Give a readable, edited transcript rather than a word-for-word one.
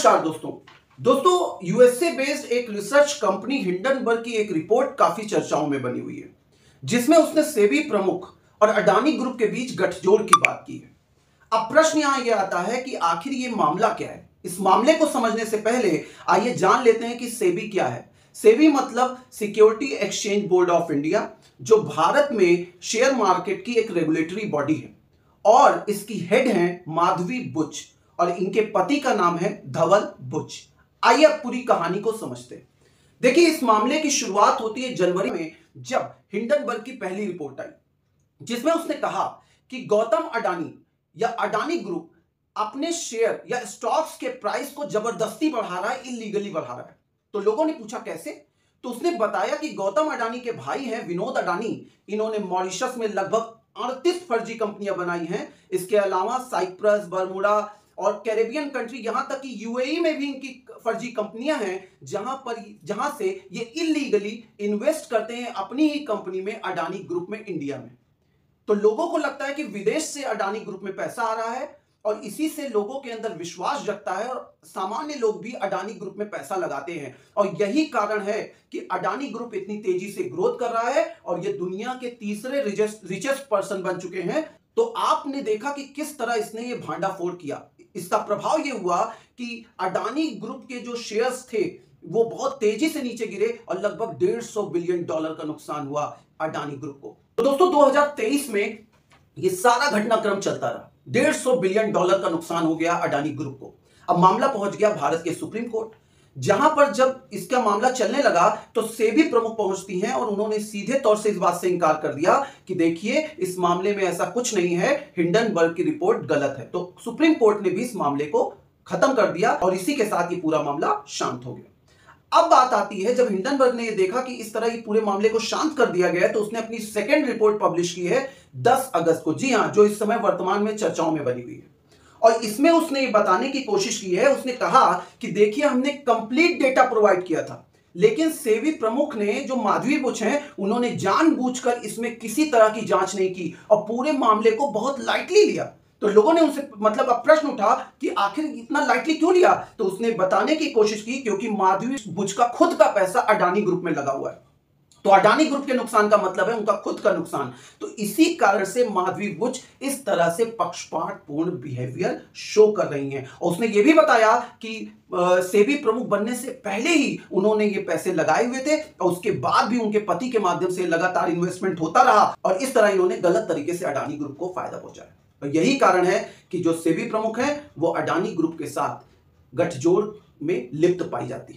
नमस्कार दोस्तों USA based एक रिसर्च कंपनी हिंडनबर्ग की एक रिपोर्ट काफी चर्चाओं में बनी हुई है, जिसमें उसने सेबी प्रमुख और अडानी ग्रुप के बीच गठजोड़ की बात की है। अब प्रश्न यहां यह आता है कि आखिर ये मामला क्या है। इस मामले को समझने से पहले आइए जान लेते हैं कि सेबी क्या है। सेबी मतलब security exchange board of India, जो भारत में शेयर मार्केट की एक रेगुलेटरी बॉडी है और इसकी हेड हैं माधवी बुच और इनके पति का नाम है धवल बुच। आइए अब पूरी कहानी को समझते हैं। देखिए, इस मामले की शुरुआत होती है जनवरी में, जब हिंडनबर्ग की पहली रिपोर्ट आई, जिसमें उसने कहा कि गौतम अडानी या अडानी ग्रुप अपने शेयर या स्टॉक्स के प्राइस को जबरदस्ती बढ़ा रहा है, इलीगली बढ़ा रहा है। तो लोगों ने पूछा कैसे, तो उसने बताया कि गौतम अडानी के भाई हैं विनोद अडानी, इन्होंने मॉरिशस में लगभग 38 फर्जी कंपनियां बनाई हैं। इसके अलावा साइप्रस, बर्मुडा और कैरेबियन कंट्री, यहां तक कि यूएई में भी इनकी फर्जी कंपनियां हैं, जहां से ये इलीगली इन्वेस्ट करते हैं अपनी ही कंपनी में, अडानी ग्रुप में, इंडिया में। तो लोगों को लगता है कि विदेश से अडानी ग्रुप में पैसा आ रहा है और इसी से लोगों के अंदर विश्वास जगता है और सामान्य लोग भी अडानी ग्रुप में पैसा लगाते हैं। और यही कारण है कि अडानी ग्रुप इतनी तेजी से ग्रोथ कर रहा है और ये दुनिया के तीसरे रिचेस्ट पर्सन बन चुके हैं। तो आपने देखा कि किस तरह इसने ये भांडाफोड़ किया। इसका प्रभाव ये हुआ कि अडानी ग्रुप के जो शेयर्स थे वो बहुत तेजी से नीचे गिरे और लगभग $150 बिलियन का नुकसान हुआ अडानी ग्रुप को। तो दोस्तों 2023 में ये सारा घटनाक्रम चलता रहा, $150 बिलियन का नुकसान हो गया अडानी ग्रुप को। अब मामला पहुंच गया भारत के सुप्रीम कोर्ट, जहां पर जब इसका मामला चलने लगा तो सेबी प्रमुख पहुंचती हैं और उन्होंने सीधे तौर से इस बात से इनकार कर दिया कि देखिए, इस मामले में ऐसा कुछ नहीं है, हिंडनबर्ग की रिपोर्ट गलत है। तो सुप्रीम कोर्ट ने भी इस मामले को खत्म कर दिया और इसी के साथ ये पूरा मामला शांत हो गया। अब बात आती है, जब हिंडनबर्ग ने ये देखा कि इस तरह ये पूरे मामले को शांत कर दिया गया है, तो उसने अपनी सेकेंड रिपोर्ट पब्लिश की है 10 अगस्त को। जी हां, जो इस समय वर्तमान में चर्चाओं में बनी हुई है। और इसमें उसने ये बताने की कोशिश की है, उसने कहा कि देखिए, हमने कंप्लीट डेटा प्रोवाइड किया था, लेकिन सेबी प्रमुख ने, जो माधवी बुच हैं, उन्होंने जानबूझकर इसमें किसी तरह की जांच नहीं की और पूरे मामले को बहुत लाइटली लिया। तो लोगों ने उनसे अब प्रश्न उठा कि आखिर इतना लाइटली क्यों लिया। तो उसने बताने की कोशिश की क्योंकि माधवी बुच का खुद का पैसा अडानी ग्रुप में लगा हुआ है। तो अडानी ग्रुप के नुकसान का मतलब है उनका खुद का नुकसान। तो इसी कारण से माधवी बुच इस तरह से पक्षपातपूर्ण बिहेवियर शो कर रही हैं। और उसने ये भी बताया कि सेबी प्रमुख बनने से पहले ही उन्होंने ये पैसे लगाए हुए थे और उसके बाद भी उनके पति के माध्यम से लगातार इन्वेस्टमेंट होता रहा और इस तरह इन्होंने गलत तरीके से अडानी ग्रुप को फायदा पहुंचाया। और यही कारण है कि जो सेबी प्रमुख हैं वो अडानी ग्रुप के साथ गठजोड़ में लिप्त पाई जाती है।